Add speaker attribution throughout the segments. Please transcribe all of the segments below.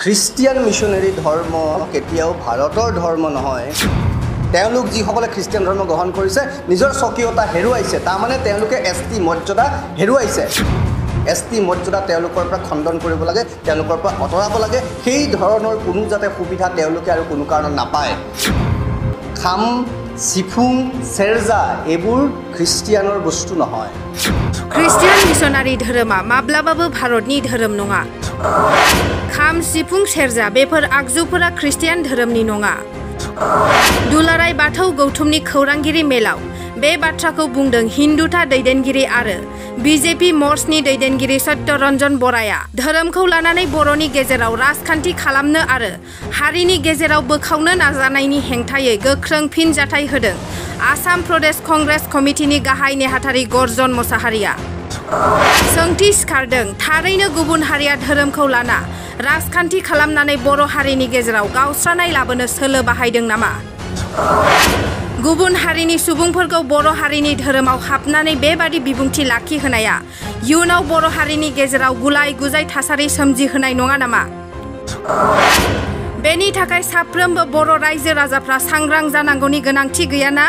Speaker 1: Christian missionary ধৰ্ম কেতিয়াও ভাৰতৰ ধৰ্ম নহয়। তেওঁলোক যিসকলে খ্ৰীষ্টিয়ান ধৰ্ম গ্ৰহণ কৰিছে নিজৰ স্বকীয়তা হেৰুৱাইছে, তাৰমানে তেওঁলোকে এছটি মৰ্যাদা হেৰুৱাইছে। এছটি মৰ্যাদা তেওঁলোকৰ পৰা খণ্ডন কৰিব লাগে, তেওঁলোকৰ পৰা আঁতৰাব লাগে। সেই ধৰণৰ কোনো যাতে সুবিধা তেওঁলোকে আৰু কোনো কাৰণত নাপায়। খাম, চিফুং, চেৰজা এইবোৰ খ্ৰীষ্টিয়ানৰ বস্তু নহয়।
Speaker 2: খ্ৰীষ্টিয়ান মিছনাৰী धोरोमा माब्लाबाबो भारतनि धोरोम नङा। खाम, सिफुं, सेरजा बेफोर आगजुफोरा ख्रिस्टियान धोरोमनि नङा। दुलाराय बाथौ गौथुमनि खौरांगिरि मेलाव बे बाथ्राखौ बुंदों हिन्दुता दैदेनगिरि आरो बीजेपी मर्चनि दैदेनगिरि सत्यरन्जन बराया। धोरोमखौ लानानै बर'नि गेजेराव राजखान्थि खालामनो आरो हारिनि गेजेराव बोखावनो नाजानायनि हेंथायै गोख्रों फिनजाथाय होदों आसाम प्रदेश कंग्रेस कमिटिनि गाहाय नेहाथारि गर्जन मोसाहारिया। सोंथि सिखारदों, थारैनो गुबुन हारिया धोरोमखौ लाना राजखान्थि खालामनानै बर' हारिनि गेजेराव गावस्रानाय लाबोनो सोलो बाहायदों नामा? गुबुन हारिनि सुबुंफोरखौ बर' हारिनि धोरोमाव हाबनानै बेबादि बिबुंथि लाखिहोनाया इयुनाव बर' हारिनि गेजेराव गुलाय गुजाय थासारि सोमजिहोनाय नङा नामा? बेनि थाखाय साफ्रोमबो बर' रायजो राजाफ्रा सांग्रां जानांगौनि गोनांथि गैयाना?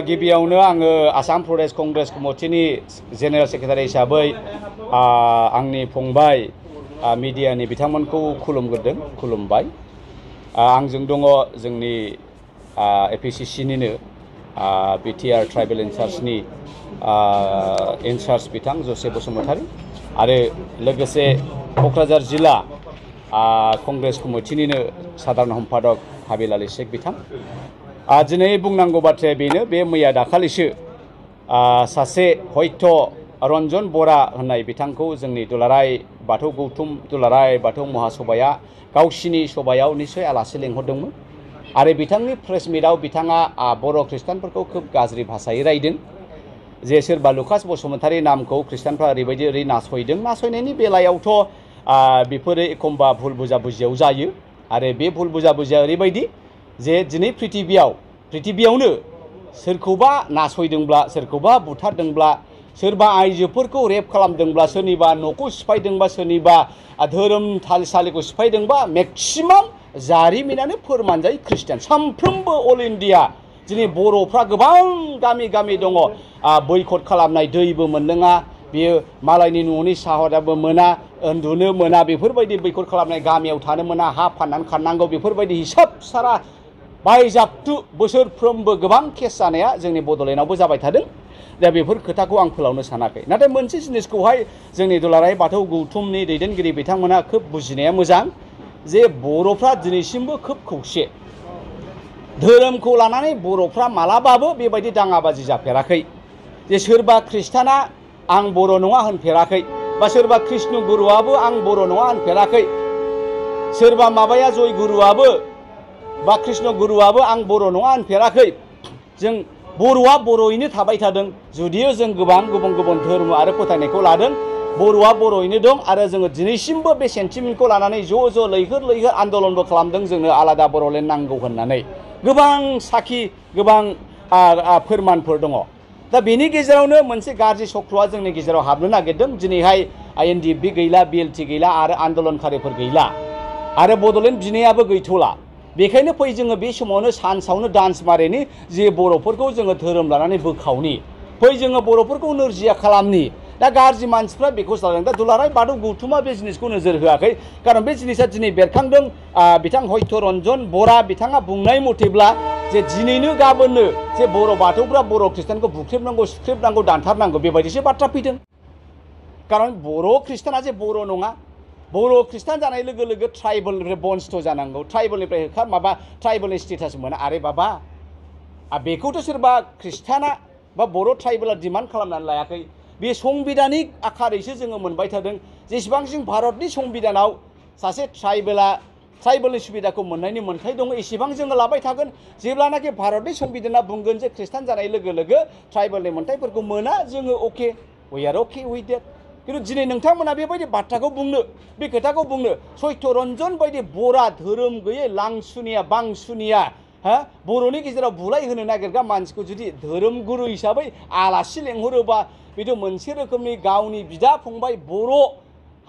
Speaker 3: गिबियावनो आङो आसाम प्रदेश कंग्रेस कमिटिनि जेनेरेल सेक्रेटारि हिसाबै आंनि फंबाय मिडियानि बिथांमोनखौ खुलुमबाय। आंजों दङ जोंनि एपिसिसिनिनो बिटिआर ट्राइबेल इनचार्जनि इनचार्ज बिथां जसेफ बसुमतारी आरो लोगोसे क'क्राझार जिल्ला कंग्रेस कमिटिनिनो साधारन सम्पादक हाबिल आली शेख बिथां। दिनै बुंनांगौ बाथ्राया बेनो, बे मैया दाखालिसो सासे हयथ' रन्जन बरा होननाय बिथांखौ जोंनि दुलाराय बाथौ गौथुम दुलाराय बाथौ महासभाया गावसिनि सभायाव निश्चय आलासि लेंहरदोंमोन आरो बिथांनि प्रेस मिटआव बिथाङा बर' ख्रिस्टानफोरखौ खोब गाज्रि भाषायै रायदों जे सोरबा लुकास बसुमतारी नामखौ ख्रिस्टानफ्रा ओरै नासयदों। नासयनायनि बेलायावथ' बेफोरो एखमबा भुल बुजाबुजियाव जायो आरो बे भुल बुजाबुजिया ओरैबायदि जे दिनै पृथिबियावनो सोरखौबा नासयदोंब्ला, सोरखौबा बुथारदोंब्ला, सोरबा आइजोफोरखौ रेप खालामदोंब्ला, सोरनिबा न'खौ सिफायदोंबा, सोरनिबा धोरोम थानसालिखौ सिफायदोंबा मेक्सिमाम जारिमिनानो फोरमान जायो ख्रिस्टियान। सानफ्रोमबो अल इन्डिया दिनै बर'फ्रा गोबां गामि गामि दङ बैकट खालामनाय, दैबो मोनलोङा, बेयो मालायनि न'नि साहदाबो मोना, उन्दुनो मोना, बेफोरबायदि बैकट खालामनाय, गामियाव थानो मोना, हा फाननानै खारनांगौ, बेफोरबायदि हिसाब सारा बायजाबथु बोसोरफ्रोमबो गोबां केस जानाया जोंनि बड'लेण्डआवबो जाबाय थादों। दा बेफोर खोथाखौ आं फोलावनो सानाखै, नाथाय मोनसे जिनिसखौहाय जोंनि दुलाराय बाथौ गौथुमनि दैदेनगिरि बिथांमोना खोब बुजिनाया मोजां जे बर'फ्रा दिनैसिमबो खोब खौसे। धोरोमखौ लानानै बर'फ्रा मालाबाबो बेबायदि दाङाबाजि जाफेराखै जे सोरबा ख्रिस्टाना आं बर' नङा होनफेराखै, बा सोरबा कृष्ण गुरुआबो आं बर' नङा होनफेराखै, सोरबा माबाया जय गुरुआबो बा कृष्ण गुरुआबो आं बर' नङा होनफेराखै। जों बर'आ बर'यैनो थाबाय थादों, जुदियो जों गोबां गुबुन गुबुन धोरोम आरो फोथायनायखौ लादों, बर'आ बर'यैनो दं आरो जोङो दिनैसिमबो बे सेन्टिमेन्टखौ लानानै ज' लैहोर लैहोर आन्दलनबो खालामदों जोंनो आलादा बर'लेण्ड नांगौ होननानै। गोबां साखि, गोबां फोरमानफोर दङ। दा बेनि गेजेरावनो मोनसे गाज्रि चक्रआ जोंनि गेजेराव हाबनो नागिरदों। दिनैहाय INDFB गैला, BLT गैला आरो आन्दलनकारिफोर गैला आरो बड'लेण्ड बिनायाबो गैथ'ला। बेखायनो फै जोङो बे समावनो सानसावनो डान्स मारेनि जे बर'फोरखौ जोङो धोरोम लानानै बोखावनि, फै जोङो बर'फोरखौ नोरजिया खालामनि। दा गाज्रि मानसिफ्रा बेखौ जादों। दा दुलाराय बाथौ गौथुमा बे जिनिसखौ नोजोर होआखै, खारन बे जिनिसा दिनै बेरखांदों। बिथां हयथ' रन्जन बरा बिथाङा बुंनाय मथेब्ला जे दिनैनो गाबोननो जे बर' बाथौफ्रा बर' ख्रिस्टानखौ बुख्रेबनांगौ, सुख्रेबनांगौ, दानथारनांगौ बेबायदिसो बाथ्रा फैदों। खारन बर' ख्रिस्टाना जे बर' नङा, बर' ख्रिस्टान जानाय लोगो लोगो ट्राइबेलनिफ्राय बन्स्थ जानांगौ, ट्राइबेलनिफ्राय ट्राइबेलनि स्टेटास मोना। आरे बाबा, बेखौथ' सोरबा ख्रिस्टाना बा बर' ट्राइबेला डिमान्ड खालामनानै लायाखै, बे संबिधानिक आखारैसो जोङो मोनबाय थादों। जेसेबांसिम भारतनि संबिधानाव सासे ट्राइबेलनि सुबिदाखौ मोननायनि मोन्थाय दङ, एसेबां जोङो लाबाय थागोन। जेब्लानाखि भारतनि संबिधाना बुंगोन जे ख्रिस्टान जानाय लोगो लोगो ट्राइबेलनि मोन्थायफोरखौ मोना, जोङो अके, we are okay with that. खिन्थु दिनै नोंथांमोना बेबायदि बाथ्राखौ बुंनो, बे खोथाखौ बुंनो, सत्यरन्जन बायदि बरा धोरोम गैयै लांसुनिया बांसुनिया बर'नि गेजेराव बुलाय होनो नागिरग्रा मानसिखौ जुदि धोरोम गुरु हिसाबै आलासि लेंहरोबा बेथ' मोनसे रोखोमनि गावनि बिदा फंबाय बर'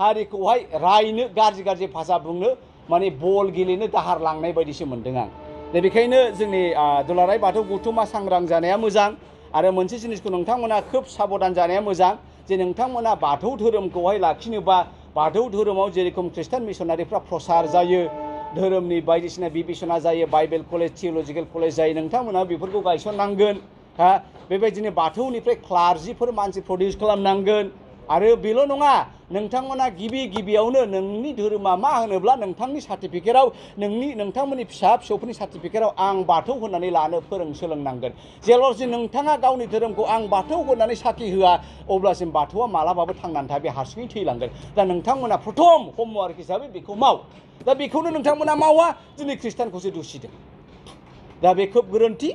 Speaker 3: हारिखौहाय रायनो गाज्रि गाज्रि भाषा बुंनो माने बल गेलेनो दाहार लांनाय बायदिसो मोन्दों आं दा बेखायनो जोंनि दुलाराय बाथौ गौथुमा सांग्रां जानाया मोजां आरो मोनसे जिनिसखौ नोंथांमोना खोब साबधान जानाया मोजां जे नोंथांमोना बाथौ धोरोमखौहाय लाखिनोबा बाथौ धोरोमाव जेरेखम ख्रिस्टान मिशनारिफ्रा प्रसार जायो धोरोमनि बायदिसिना बिबिसना जायो बाइबेल कलेज थियलजिकेल कलेज जायो नोंथांमोना बेफोरखौ गायसननांगोन हा बेबायदिनो बाथौनिफ्राय क्लार्जिफोर मानसि प्रडिउस खालामनांगोन आरो बेल' नङा नोंथांमोना गिबियावनो नोंनि धोरोमा मा होनोब्ला नोंथांनि सार्टिफिकेटआव नोंथांमोननि फिसा फिसौफोरनि सार्टिफिकेटआव आं बाथौ होननानै लानो सोलोंनांगोन जेब्लासिम नोंथाङा गावनि धोरोमखौ आं बाथौ होननानै साखि होआ अब्लासिम बाथौआ मालाबाबो थांनानै थाया बे हारसिङै थैलांगोन दा नोंथांमोना प्रथम हमवार्क हिसाबै बेखौ माव दा बेखौनो नोंथांमोना मावा दिनै ख्रिस्टानखौसो दुसिदों दा बे खोब गोरोन्थि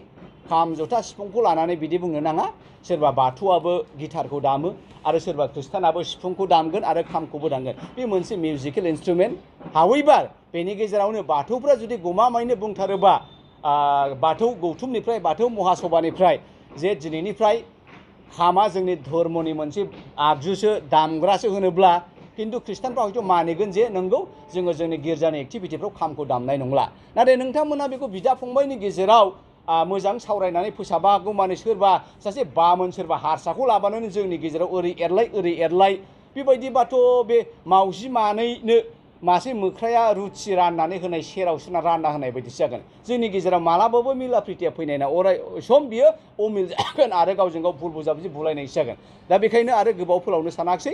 Speaker 3: खाम जथा सिफुंखौ लानानै बिदि बुंनो नाङा सोरबा बाथौआबो गिटारखौ दामो आरो सोरबा ख्रिस्टानाबो सिफुंखौ दामगोन आरो खामखौबो दामगोन बे मोनसे मिउजिकेल इन्सट्रुमेन्ट हावेभार बेनि गेजेरावनो बाथौफ्रा जुदि गमामायैनो बुंथारोबा बाथौ गौथुमनिफ्राय बाथौ महासभानिफ्राय जे दिनैनिफ्राय खामा जोंनि धर्मनि मोनसे आगजुसो दामग्रासो होनोब्ला किन्तु ख्रिस्टानफ्रा हयथ' मानिगोन जे नंगौ जोङो जोंनि गिर्जानि एक्टिभिटिफ्राव खामखौ दामनाय नंला नाथाय नोंथांमोना बेखौ बिदा फंबायनि गेजेराव मोजां सावरायनानै फोसाबा हागौ माने सोरबा सासे बामोन सोरबा हारसाखौ लाबानो जोंनि गेजेराव ओरै एरलाय बेबायदिबाथ' बे मावजि मानैनो मासे मोख्राया रुथि राननानै होनाय सेराव सोना रानना होनाय बायदिसो जागोन जोंनि गेजेराव मालाबाबो मिला प्रितिया फैनाय ना अराय सम बियो अमिल जागोन आरो गावजों गाव भुल बुजाबुजि बुलायनायसो जागोन दा बेखायनो आरो गोबाव फोलावनो सानाखिसै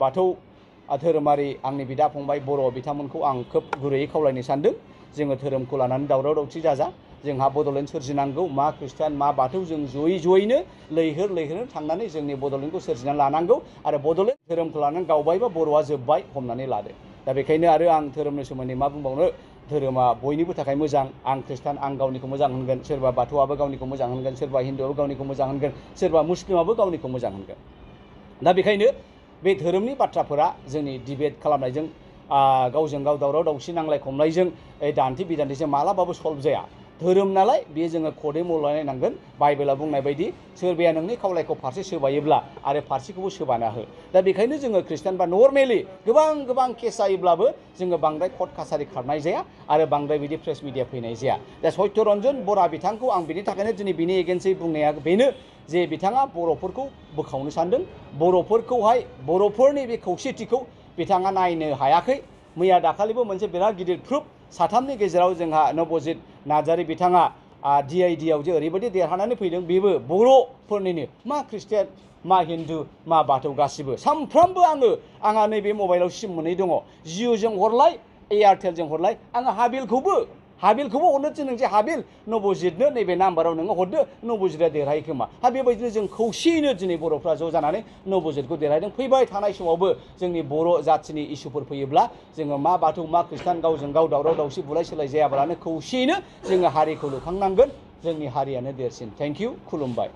Speaker 3: बाथौ धोरोमारि आंनि बिदा फंबाय बर' बिथांमोनखौ आं खोब गुरैयै खावलायनो सानदों जोङो धोरोमखौ लानानै दावराव दावसि जाजा जोंहा बड'लेण्ड सोरजिनांगौ मा ख्रिस्टान मा बाथौ जों जयैनो लैहोर थांनानै जोंनि बड'लेण्डखौ सोरजिनानै लानांगौ आरो बड'लेण्ड धोरोमखौ लानानै गावबायबा बर'आ जोब्बाय हमनानै लादो दा बेखायनो आरो आं धोरोमनि सोमोन्दै मा बुंबावनो धोरोमा बयनिबो थाखाय मोजां आं ख्रिस्टान आं गावनिखौ मोजां होनगोन सोरबा बाथौआबो गावनिखौ मोजां होनगोन सोरबा हिन्दुआबो गावनिखौ मोजां होनगोन सोरबा मुस्लिमाबो गावनिखौ मोजां होनगोन दा बेखायनो बे धोरोमनि बाथ्राफोरा जोंनि डिबेट खालामनायजों गावजों गाव दावराव दावसि नांलाय खमलायजों दान्थे बिदान्थेजों मालाबाबो सल्भ जाया धोरोम नालाय बे जोङो खदै मलायनांगोन बाइबेला बुंनाय बायदि सोरबाया नोंनि खावलायखौ फारसे सोबायोब्ला आरो फारसेखौबो सोबाना हो दा बेखायनो जोङो ख्रिस्टान बा नर्मेलि गोबां केस जायोब्लाबो जोङो बांद्राय कर्ट कासारि खारनाय जाया आरो बांद्राय बिदि प्रेस मिडिया फैनाय जाया दा सत्यरन्जन बरा बिथांखौ आं बिनि थाखायनो दिनै बिनि एगेन्स्टै बुंनाया बेनो जे बिथाङा बर'फोरखौ बोखावनो सानदों बर'फोरखौहाय बर'फोरनि बे खौसेथिखौ बिथाङा नायनो हायाखै मैया दाखालिबो मोनसे बिराद गिदिर प्रुफ साथामनि गेजेराव जोंहा नबजित नार्जारी बिथाङा DID आव जे ओरैबायदि देरहानानै फैदों बेबो बर'फोरनिनो मा ख्रिस्टियान मा हिन्दु मा बाथौ गासिबो सानफ्रामबो आंहा नैबे मबाइलाव सिम मोननै दङ जिअ'जों हरलाय एयारटेलजों हरलाय आङो हाबिलखौबो हरनो थिनदों जे हाबिल नबजितनो नैबे नाम्बाराव नोङो हरदो नबजितआ देरहायो खोमा बेबायदिनो जों खौसेयैनो दिनै बर'फ्रा ज' जानानै नबजितखौ देरहायदों फैबाय थानाय समावबो जोंनि बर' जाथिनि इसुफोर फैयोब्ला जोङो मा बाथौ मा ख्रिस्टान गावजों गाव दावराव दावसि बुलाय सोलाय जायाब्लानो खौसेयैनो जोङो हारिखौ लुखांनांगोन जोंनि हारियानो देरसिन थेंक इउ खुलुमबाय